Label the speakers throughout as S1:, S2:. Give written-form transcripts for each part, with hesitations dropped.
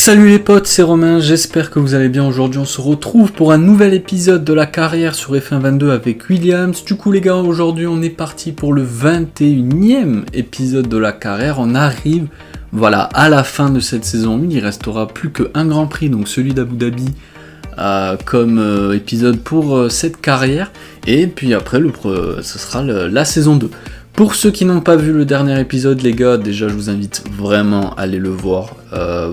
S1: Salut les potes, c'est Romain, j'espère que vous allez bien. Aujourd'hui on se retrouve pour un nouvel épisode de la carrière sur F1 22 avec Williams. Du coup les gars, aujourd'hui on est parti pour le 21e épisode de la carrière. On arrive voilà à la fin de cette saison 1, il restera plus qu'un Grand Prix, donc celui d'Abu Dhabi comme épisode pour cette carrière. Et puis après ce sera la saison 2. Pour ceux qui n'ont pas vu le dernier épisode, les gars, déjà je vous invite vraiment à aller le voir.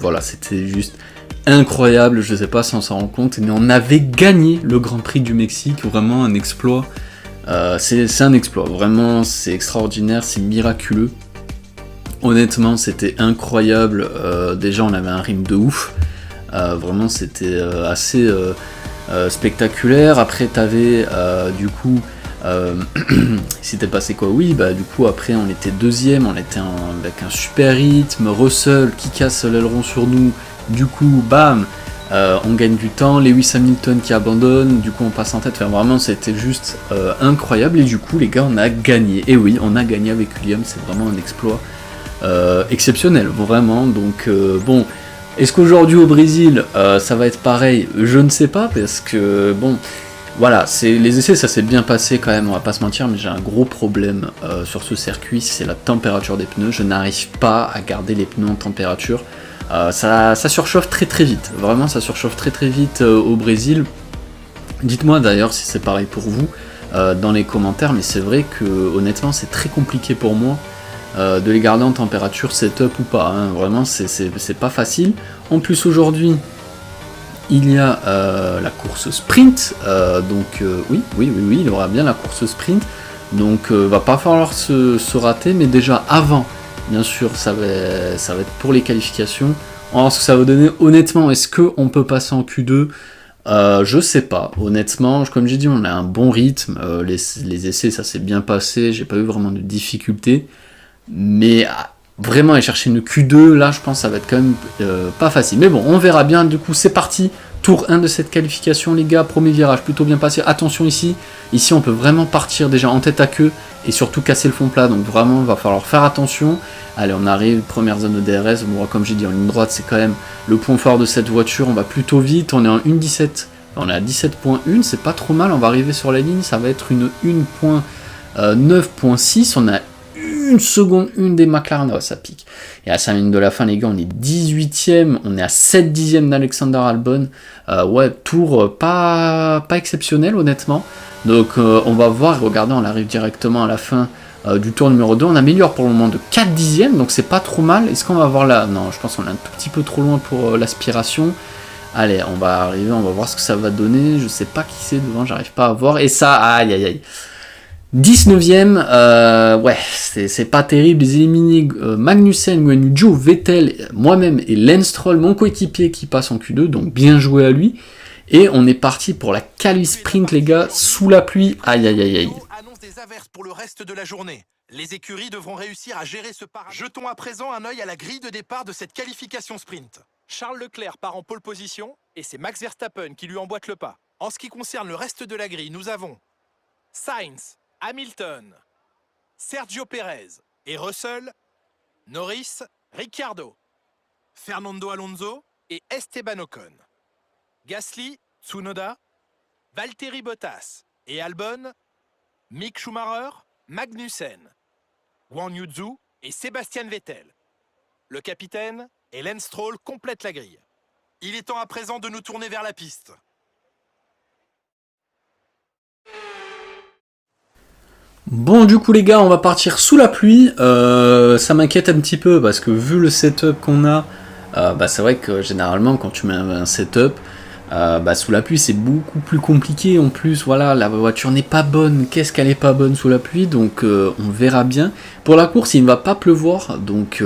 S1: Voilà, c'était juste incroyable, je sais pas si on s'en rend compte, mais on avait gagné le Grand Prix du Mexique, vraiment un exploit. C'est un exploit, vraiment c'est extraordinaire, c'est miraculeux. Honnêtement, c'était incroyable. Déjà on avait un rythme de ouf. Vraiment c'était assez spectaculaire. Après t'avais du coup... s'était passé quoi? Oui, bah du coup après on était deuxième, on était avec un super rythme, Russell qui casse l'aileron sur nous, du coup bam, on gagne du temps, Lewis Hamilton qui abandonne, du coup on passe en tête, enfin vraiment c'était juste incroyable, et du coup les gars on a gagné, et oui on a gagné avec Williams, c'est vraiment un exploit exceptionnel, vraiment, donc bon, est-ce qu'aujourd'hui au Brésil ça va être pareil? Je ne sais pas, parce que bon... Voilà, les essais ça s'est bien passé quand même, on va pas se mentir, mais j'ai un gros problème sur ce circuit, c'est la température des pneus. Je n'arrive pas à garder les pneus en température, ça surchauffe très vite, vraiment ça surchauffe très vite au Brésil. Dites-moi d'ailleurs si c'est pareil pour vous dans les commentaires, mais c'est vrai que honnêtement c'est très compliqué pour moi de les garder en température setup ou pas, hein. Vraiment c'est pas facile. En plus aujourd'hui... il y a la course sprint, donc oui, il y aura bien la course sprint, donc va pas falloir se rater, mais déjà avant, bien sûr, ça va être pour les qualifications. On va voir ce que ça va donner. Honnêtement, est-ce qu'on peut passer en Q2 ? Je sais pas, honnêtement, comme j'ai dit, on a un bon rythme, les essais, ça s'est bien passé, j'ai pas eu vraiment de difficultés, mais... vraiment aller chercher une Q2, là je pense que ça va être quand même pas facile. Mais bon, on verra bien, du coup c'est parti. Tour 1 de cette qualification les gars, premier virage plutôt bien passé. Attention ici on peut vraiment partir déjà en tête à queue et surtout casser le fond plat. Donc vraiment il va falloir faire attention. Allez, on arrive, première zone de DRS. Bon, comme j'ai dit, en ligne droite c'est quand même le point fort de cette voiture. On va plutôt vite, on est en 1.17. On est à 17.1, c'est pas trop mal. On va arriver sur la ligne, ça va être une 1.9.6. On a une seconde, une des McLaren, oh, ça pique. Et à 5 minutes de la fin, les gars, on est 18ème, on est à 7 dixièmes d'Alexander Albon. Ouais, tour pas exceptionnel, honnêtement. Donc, on va voir, regardez, on arrive directement à la fin du tour numéro 2. On améliore pour le moment de 4 dixièmes, donc c'est pas trop mal. Est-ce qu'on va voir là? Non, je pense qu'on est un tout petit peu trop loin pour l'aspiration. Allez, on va arriver, on va voir ce que ça va donner. Je sais pas qui c'est devant, j'arrive pas à voir. Et ça, aïe. 19ème, ouais, c'est pas terrible, les éliminés Magnussen, Guanyu Zhou, Vettel, moi-même et Lance Stroll, mon coéquipier qui passe en Q2, donc bien joué à lui. Et on est parti pour la quali sprint les gars, sous la pluie, aïe.
S2: Annonce des averses pour le reste de la journée. Les écuries devront réussir à gérer ce paramètre. Jetons à présent un œil à la grille de départ de cette qualification sprint. Charles Leclerc part en pole position et c'est Max Verstappen qui lui emboîte le pas. En ce qui concerne le reste de la grille, nous avons Sainz, Hamilton, Sergio Perez et Russell, Norris, Ricciardo, Fernando Alonso et Esteban Ocon, Gasly, Tsunoda, Valtteri Bottas et Albon, Mick Schumacher, Magnussen, Guanyu Zhou et Sebastian Vettel. Le capitaine et Lance Stroll complètent la grille. Il est temps à présent de nous tourner vers la piste.
S1: Bon, du coup les gars, on va partir sous la pluie. Ça m'inquiète un petit peu parce que vu le setup qu'on a, bah, c'est vrai que généralement quand tu mets un setup bah, sous la pluie c'est beaucoup plus compliqué. En plus voilà, la voiture n'est pas bonne. Qu'est-ce qu'elle est pas bonne sous la pluie? Donc on verra bien. Pour la course il ne va pas pleuvoir, donc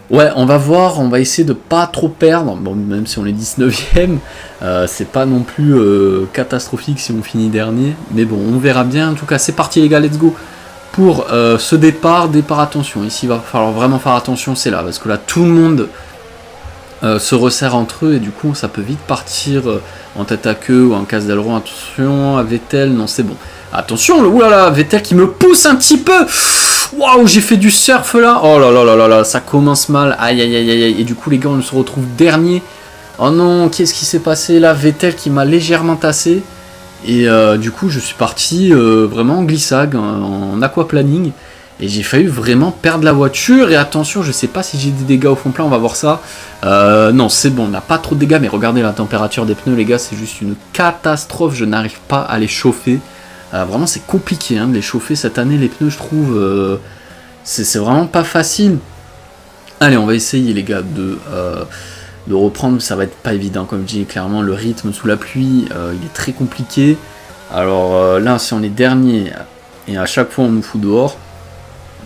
S1: ouais, on va voir, on va essayer de pas trop perdre, bon, même si on est 19ème, c'est pas non plus catastrophique si on finit dernier, mais bon, on verra bien. En tout cas, c'est parti les gars, let's go pour ce départ, attention, ici il va falloir vraiment faire attention, c'est là, parce que là tout le monde se resserre entre eux, et du coup ça peut vite partir en tête à queue ou en casse d'aileron. Attention à Vettel, non c'est bon. Attention, oulala, Vettel qui me pousse un petit peu. Waouh, j'ai fait du surf là. Oh là là là là là, ça commence mal. Aïe aïe aïe aïe aïe. Et du coup les gars, on se retrouve dernier. Oh non, qu'est-ce qui s'est passé là? Vettel qui m'a légèrement tassé. Et du coup, je suis parti vraiment en glissade, en aquaplaning. Et j'ai failli vraiment perdre la voiture. Et attention, je sais pas si j'ai des dégâts au fond plat, on va voir ça. Non, c'est bon, on n'a pas trop de dégâts. Mais regardez la température des pneus, les gars, c'est juste une catastrophe. Je n'arrive pas à les chauffer. Vraiment, c'est compliqué hein, de les chauffer cette année, les pneus, je trouve. C'est vraiment pas facile. Allez, on va essayer, les gars, de reprendre. Ça va être pas évident, comme je dis, clairement. Le rythme sous la pluie, il est très compliqué. Alors là, si on est dernier et à chaque fois on nous fout dehors,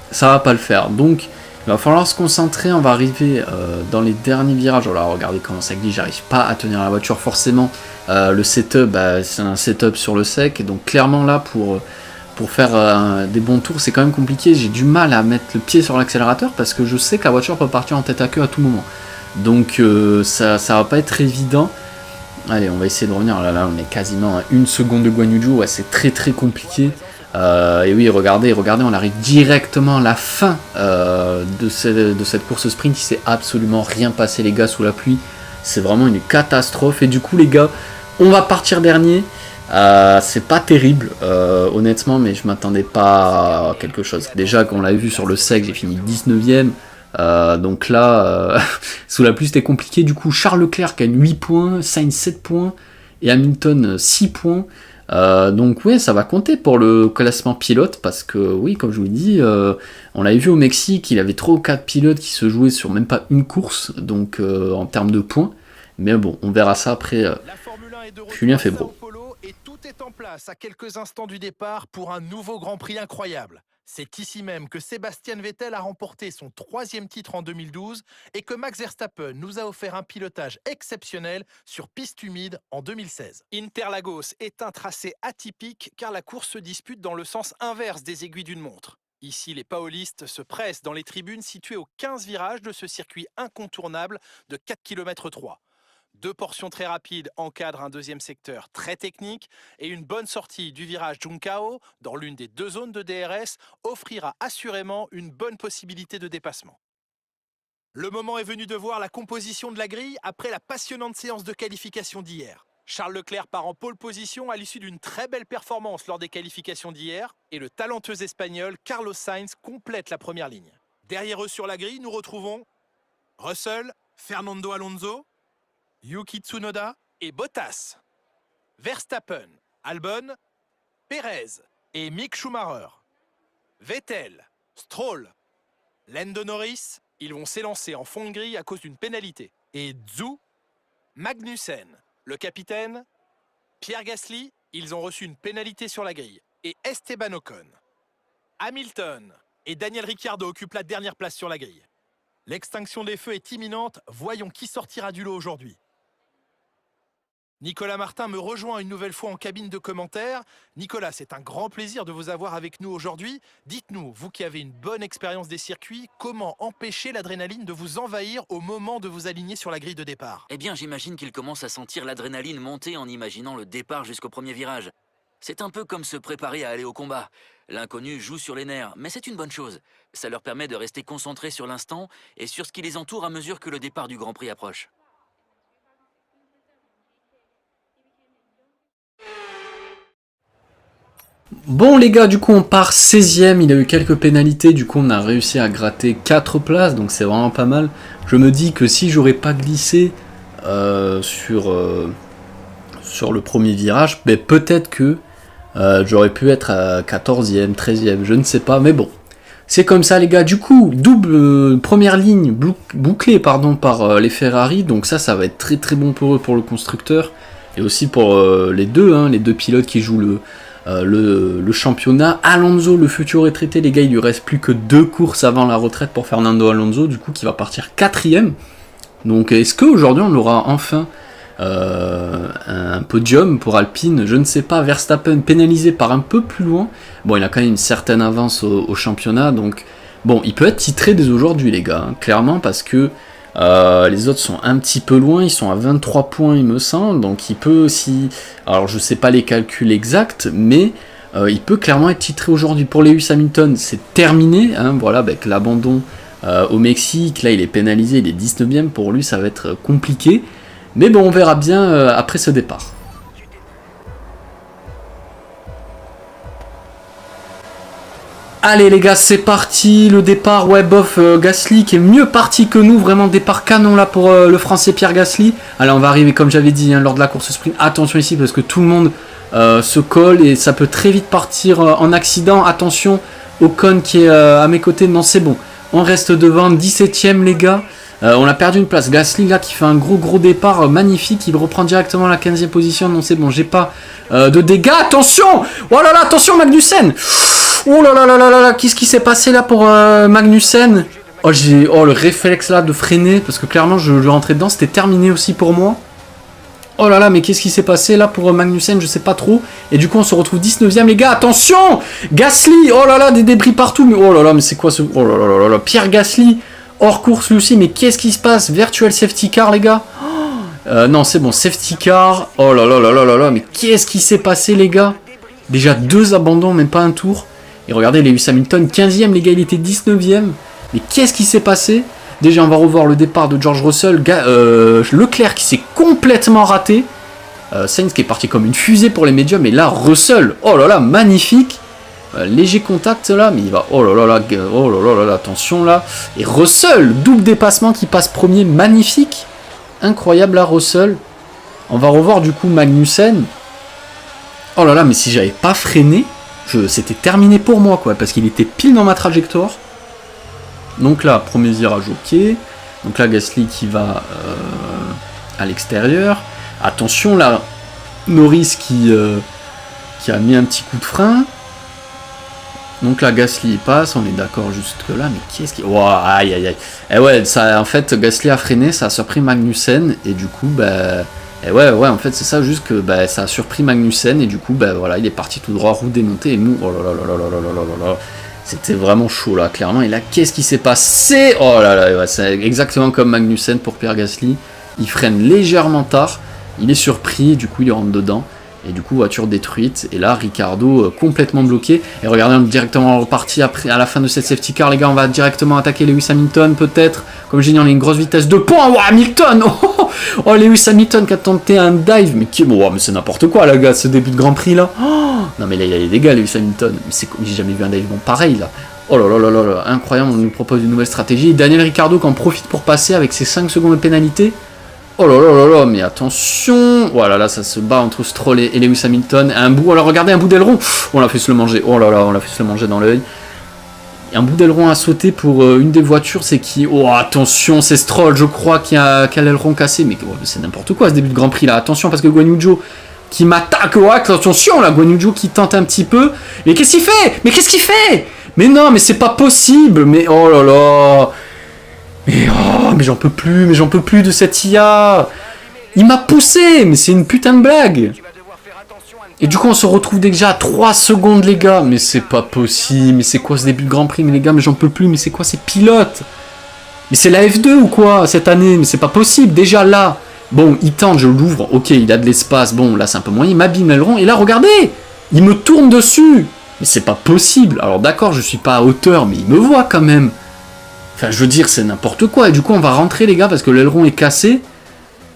S1: ça va pas le faire. Donc il va falloir se concentrer. On va arriver dans les derniers virages. Alors regardez comment ça glisse, j'arrive pas à tenir la voiture forcément. Le setup, c'est un setup sur le sec, et donc clairement là pour faire des bons tours c'est quand même compliqué. J'ai du mal à mettre le pied sur l'accélérateur parce que je sais que la voiture peut partir en tête à queue à tout moment. Donc ça va pas être évident. Allez, on va essayer de revenir. Là on est quasiment à 1 seconde de Guan Yu Zhou. Ouais, c'est très très compliqué. Et oui, regardez, on arrive directement à la fin de cette course sprint. Il s'est absolument rien passé, les gars, sous la pluie. C'est vraiment une catastrophe. Et du coup, les gars, on va partir dernier. C'est pas terrible, honnêtement, mais je m'attendais pas à quelque chose. Déjà, qu'on l'avait vu sur le sec, j'ai fini 19ème. Donc là, sous la pluie, c'était compliqué. Du coup, Charles Leclerc gagne 8 points, Sainz 7 points et Hamilton 6 points. Donc ouais, ça va compter pour le classement pilote parce que oui, comme je vous l'ai dit, on l'avait vu au Mexique, il avait 3 ou 4 pilotes qui se jouaient sur même pas une course, donc en termes de points. Mais bon, on verra ça après. Julien Febvre.
S2: Et tout est en place à quelques instants du départ pour un nouveau Grand Prix incroyable. C'est ici même que Sébastien Vettel a remporté son 3e titre en 2012 et que Max Verstappen nous a offert un pilotage exceptionnel sur piste humide en 2016. Interlagos est un tracé atypique car la course se dispute dans le sens inverse des aiguilles d'une montre. Ici, les paolistes se pressent dans les tribunes situées aux 15 virages de ce circuit incontournable de 4 km 3. 2 portions très rapides encadrent un deuxième secteur très technique et une bonne sortie du virage Juncao dans l'une des 2 zones de DRS offrira assurément une bonne possibilité de dépassement. Le moment est venu de voir la composition de la grille après la passionnante séance de qualification d'hier. Charles Leclerc part en pole position à l'issue d'une très belle performance lors des qualifications d'hier et le talentueux espagnol Carlos Sainz complète la première ligne. Derrière eux sur la grille, nous retrouvons Russell, Fernando Alonso, Yuki Tsunoda et Bottas, Verstappen, Albon, Perez et Mick Schumacher, Vettel, Stroll, Lando Norris, ils vont s'élancer en fond de grille à cause d'une pénalité. Et Zhou, Magnussen, le capitaine, Pierre Gasly, ils ont reçu une pénalité sur la grille. Et Esteban Ocon, Hamilton et Daniel Ricciardo occupent la dernière place sur la grille. L'extinction des feux est imminente, voyons qui sortira du lot aujourd'hui. Nicolas Martin me rejoint une nouvelle fois en cabine de commentaires. Nicolas, c'est un grand plaisir de vous avoir avec nous aujourd'hui. Dites-nous, vous qui avez une bonne expérience des circuits, comment empêcher l'adrénaline de vous envahir au moment de vous aligner sur la grille de départ?
S3: Eh bien, j'imagine qu'il commence à sentir l'adrénaline monter en imaginant le départ jusqu'au premier virage. C'est un peu comme se préparer à aller au combat. L'inconnu joue sur les nerfs, mais c'est une bonne chose. Ça leur permet de rester concentrés sur l'instant et sur ce qui les entoure à mesure que le départ du Grand Prix approche.
S1: Bon les gars, du coup on part 16ème, il a eu quelques pénalités, du coup on a réussi à gratter 4 places, donc c'est vraiment pas mal. Je me dis que si j'aurais pas glissé sur le premier virage, ben peut-être que j'aurais pu être à 14ème, 13ème, je ne sais pas, mais bon. C'est comme ça les gars, du coup, double première ligne bouclée pardon, par les Ferrari, donc ça va être très très bon pour eux, pour le constructeur, et aussi pour les deux pilotes qui jouent le championnat. Alonso, le futur retraité, les gars, il lui reste plus que 2 courses avant la retraite pour Fernando Alonso, du coup qui va partir 4ème. Donc est-ce qu'aujourd'hui on aura enfin un podium pour Alpine? Je ne sais pas. Verstappen pénalisé par un peu plus loin. Bon, il a quand même une certaine avance au championnat, donc bon, il peut être titré dès aujourd'hui les gars, hein, clairement, parce que les autres sont un petit peu loin, ils sont à 23 points il me semble, donc il peut aussi, alors je sais pas les calculs exacts, mais il peut clairement être titré aujourd'hui. Pour Lewis Hamilton, c'est terminé, hein, voilà, avec l'abandon au Mexique, là il est pénalisé, il est 19ème, pour lui ça va être compliqué, mais bon, on verra bien après ce départ. Allez les gars, c'est parti, le départ, ouais bof, Gasly qui est mieux parti que nous, vraiment départ canon là pour le français Pierre Gasly. Allez, on va arriver comme j'avais dit hein, lors de la course sprint, attention ici parce que tout le monde se colle et ça peut très vite partir en accident. Attention, Ocon qui est à mes côtés, non c'est bon, on reste devant, 17ème les gars. On a perdu une place, Gasly là qui fait un gros départ magnifique, il reprend directement la 15e position, non c'est bon, j'ai pas de dégâts, attention, oh là là, attention Magnussen. Oh là là là là là, qu'est-ce qui s'est passé là pour Magnussen? Oh, le réflexe là de freiner, parce que clairement je rentrais dedans, c'était terminé aussi pour moi. Oh là là, mais qu'est-ce qui s'est passé là pour Magnussen, je sais pas trop. Et du coup on se retrouve 19ème les gars, attention Gasly, oh là là, des débris partout, mais oh là là, mais c'est quoi ce... Oh là là là là, Pierre Gasly, hors course lui aussi, mais qu'est-ce qui se passe? Virtual safety car les gars. Non c'est bon, safety car, oh là là là là là là, mais qu'est-ce qui s'est passé les gars? Déjà 2 abandons, même pas un tour. Et regardez, Lewis Hamilton, 15ème, les gars, il était 19ème. Mais qu'est-ce qui s'est passé? Déjà, on va revoir le départ de George Russell. Leclerc qui s'est complètement raté. Sainz qui est parti comme une fusée pour les médiums. Et là, Russell, oh là là, magnifique. Léger contact là, mais il va... Oh là là là, oh là là là, attention là. Et Russell, double dépassement qui passe premier, magnifique. Incroyable là, Russell. On va revoir du coup Magnussen. Oh là là, mais si j'avais pas freiné... C'était terminé pour moi, quoi, parce qu'il était pile dans ma trajectoire. Donc là, premier virage, ok. Donc là, Gasly qui va à l'extérieur. Attention, là, Norris qui a mis un petit coup de frein. Donc là, Gasly il passe, on est d'accord jusque là, mais qu'est-ce qui... Wow, aïe, aïe, aïe. Et ouais, ça, en fait, Gasly a freiné, ça a surpris Magnussen, et du coup, bah... Et ouais, en fait, c'est ça, juste que bah, ça a surpris Magnussen, et du coup, bah voilà, il est parti tout droit, roue démontée, et nous, oh là là là là là là là là là, c'était vraiment chaud, là, clairement, et là, qu'est-ce qui s'est passé? Oh là là, ouais, c'est exactement comme Magnussen pour Pierre Gasly, il freine légèrement tard, il est surpris, et du coup, il rentre dedans, et du coup, voiture détruite, et là, Ricardo complètement bloqué, et regardez, on est directement reparti après, à la fin de cette safety car, les gars, on va directement attaquer Lewis Hamilton, peut-être, comme j'ai dit, on a une grosse vitesse de pointe, oh, Hamilton, oh, Lewis Hamilton qui a tenté un dive, mais mais c'est n'importe quoi, là, gars, ce début de Grand Prix, là, oh, non, mais là, il a les dégâts, Lewis Hamilton, mais j'ai jamais vu un dive bon pareil, là, oh là là là là là, incroyable, on nous propose une nouvelle stratégie, Daniel Ricciardo qui en profite pour passer avec ses 5 secondes de pénalité. Oh là là là là, mais attention. Voilà, là, ça se bat entre Stroll et Lewis Hamilton. Un bout, alors regardez, un bout d'aileron. On l'a fait se le manger. Oh là là, on l'a fait se le manger dans l'œil. Un bout d'aileron à sauter pour une des voitures, c'est qui? Oh, attention, c'est Stroll, je crois, qui a l'aileron cassé. Mais oh, c'est n'importe quoi, ce début de Grand Prix, là. Attention, parce que Guan Yu Zhou qui m'attaque. Oh, attention, là, Guan Yu Zhou qui tente un petit peu. Mais qu'est-ce qu'il fait? Mais qu'est-ce qu'il fait? Mais non, mais c'est pas possible. Mais oh là là. Mais j'en peux plus de cette IA. Il m'a poussé, mais c'est une putain de blague. Et du coup, on se retrouve déjà à 3 secondes, les gars. Mais c'est pas possible, mais c'est quoi ce début de Grand Prix? Mais les gars, mais j'en peux plus, mais c'est quoi ces pilotes? Mais c'est la F2 ou quoi, cette année? Mais c'est pas possible, déjà là. Bon, il tente, je l'ouvre, ok, il a de l'espace, bon, là c'est un peu moyen, il m'abîme l'aileron, et là, regardez, il me tourne dessus. Mais c'est pas possible. Alors d'accord, je suis pas à hauteur, mais il me voit quand même. Enfin, je veux dire, c'est n'importe quoi. Et du coup, on va rentrer, les gars, parce que l'aileron est cassé.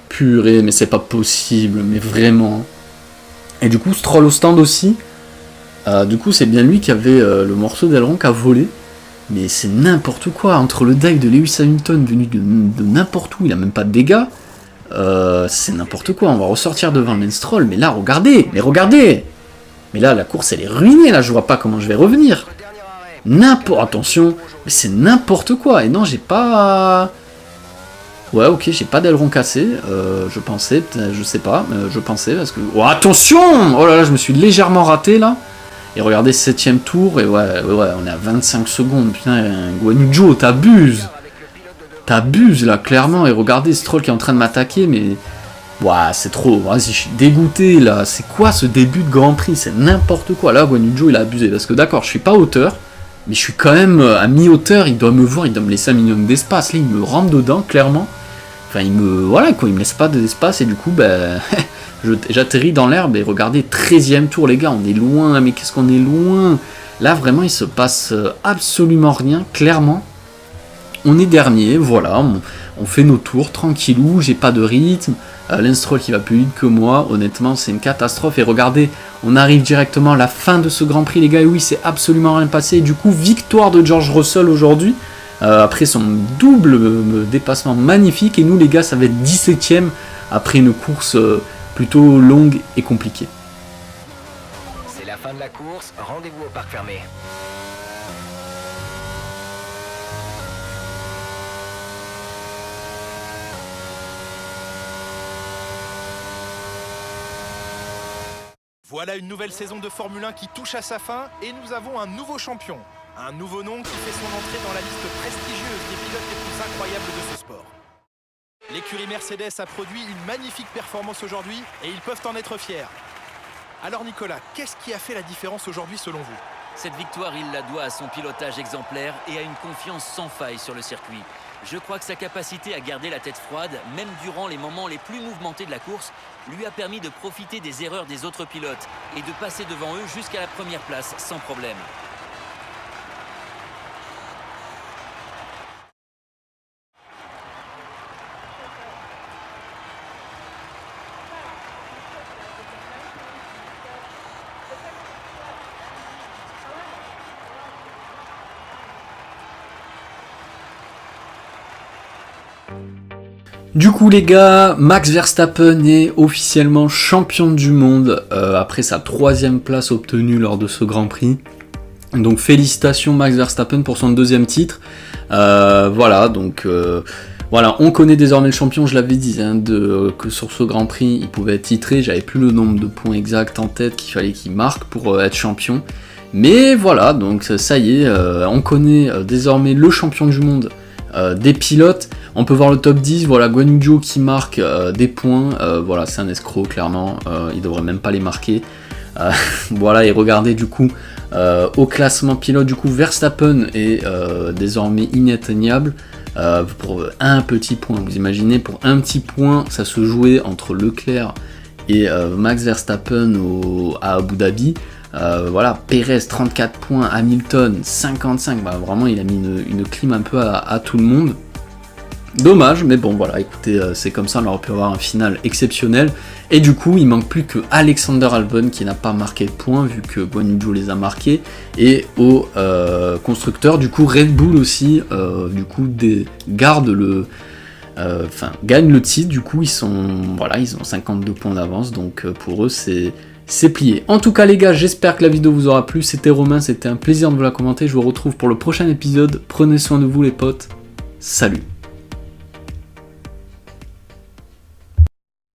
S1: Purée, mais c'est pas possible, mais vraiment. Et du coup, Stroll au stand aussi. Du coup, c'est bien lui qui avait le morceau d'aileron qui a volé. Mais c'est n'importe quoi. Entre le dive de Lewis Hamilton venu de n'importe où, il a même pas de dégâts. C'est n'importe quoi. On va ressortir devant le Stroll. Mais là, regardez. Mais regardez. Mais là, la course, elle est ruinée. Là, je vois pas comment je vais revenir. Attention, mais c'est n'importe quoi. Et non, j'ai pas... Ouais, ok, j'ai pas d'aileron cassé. Je pensais, je sais pas, je pensais parce que... Oh, attention! Oh là là, je me suis légèrement raté, là. Et regardez, 7ème tour, et ouais, on est à 25 secondes. Putain, Guan Yu Zhou, t'abuses! T'abuses, là, clairement. Et regardez, Stroll qui est en train de m'attaquer, mais... Ouah, c'est trop, vas-y, je suis dégoûté, là. C'est quoi, ce début de Grand Prix? C'est n'importe quoi. Là, Guan Yu Zhou, il a abusé. Parce que, d'accord, je suis pas à hauteur. Mais je suis quand même à mi-hauteur, il doit me voir, il doit me laisser un minimum d'espace. Là, il me rentre dedans, clairement. Enfin, il me laisse pas d'espace et du coup, ben, j'atterris dans l'herbe et regardez, 13e tour les gars, on est loin, mais qu'est-ce qu'on est loin. Là vraiment il se passe absolument rien, clairement. On est dernier, voilà, on fait nos tours tranquillou, j'ai pas de rythme. L'Instrol qui va plus vite que moi, honnêtement c'est une catastrophe. Et regardez, on arrive directement à la fin de ce Grand Prix les gars, et oui c'est absolument rien passé. Et du coup victoire de George Russell aujourd'hui. Après son double dépassement magnifique, et nous les gars ça va être 17ème après une course plutôt longue et compliquée.
S4: C'est la fin de la course, rendez-vous au parc fermé.
S2: Voilà une nouvelle saison de Formule 1 qui touche à sa fin et nous avons un nouveau champion. Un nouveau nom qui fait son entrée dans la liste prestigieuse des pilotes les plus incroyables de ce sport. L'écurie Mercedes a produit une magnifique performance aujourd'hui et ils peuvent en être fiers. Alors Nicolas, qu'est-ce qui a fait la différence aujourd'hui selon vous?
S3: Cette victoire, il la doit à son pilotage exemplaire et à une confiance sans faille sur le circuit. Je crois que sa capacité à garder la tête froide, même durant les moments les plus mouvementés de la course, lui a permis de profiter des erreurs des autres pilotes et de passer devant eux jusqu'à la première place sans problème.
S1: Du coup les gars, Max Verstappen est officiellement champion du monde après sa 3e place obtenue lors de ce Grand Prix. Donc félicitations Max Verstappen pour son 2e titre. Voilà, donc voilà, on connaît désormais le champion, je l'avais dit, hein, que sur ce Grand Prix il pouvait être titré, j'avais plus le nombre de points exacts en tête qu'il fallait qu'il marque pour être champion. Mais voilà, donc ça y est, on connaît désormais le champion du monde des pilotes. On peut voir le top 10, voilà, Guan Yu Zhou qui marque des points, voilà, c'est un escroc clairement, il devrait même pas les marquer. Voilà, et regardez du coup au classement pilote, du coup Verstappen est désormais inatteignable pour un petit point. Vous imaginez, pour un petit point ça se jouait entre Leclerc et Max Verstappen à Abu Dhabi. Voilà, Perez 34 points, Hamilton 55, bah, vraiment il a mis une clim un peu à tout le monde. Dommage, mais bon voilà, écoutez, c'est comme ça, on aurait pu avoir un final exceptionnel. Et du coup, il manque plus que Alexander Albon qui n'a pas marqué de points vu que Guan Yu Zhou les a marqués. Et au constructeur, du coup Red Bull aussi, du coup gagne le titre. Du coup, ils ont 52 points d'avance, donc pour eux c'est plié. En tout cas les gars, j'espère que la vidéo vous aura plu. C'était Romain, c'était un plaisir de vous la commenter. Je vous retrouve pour le prochain épisode. Prenez soin de vous les potes. Salut.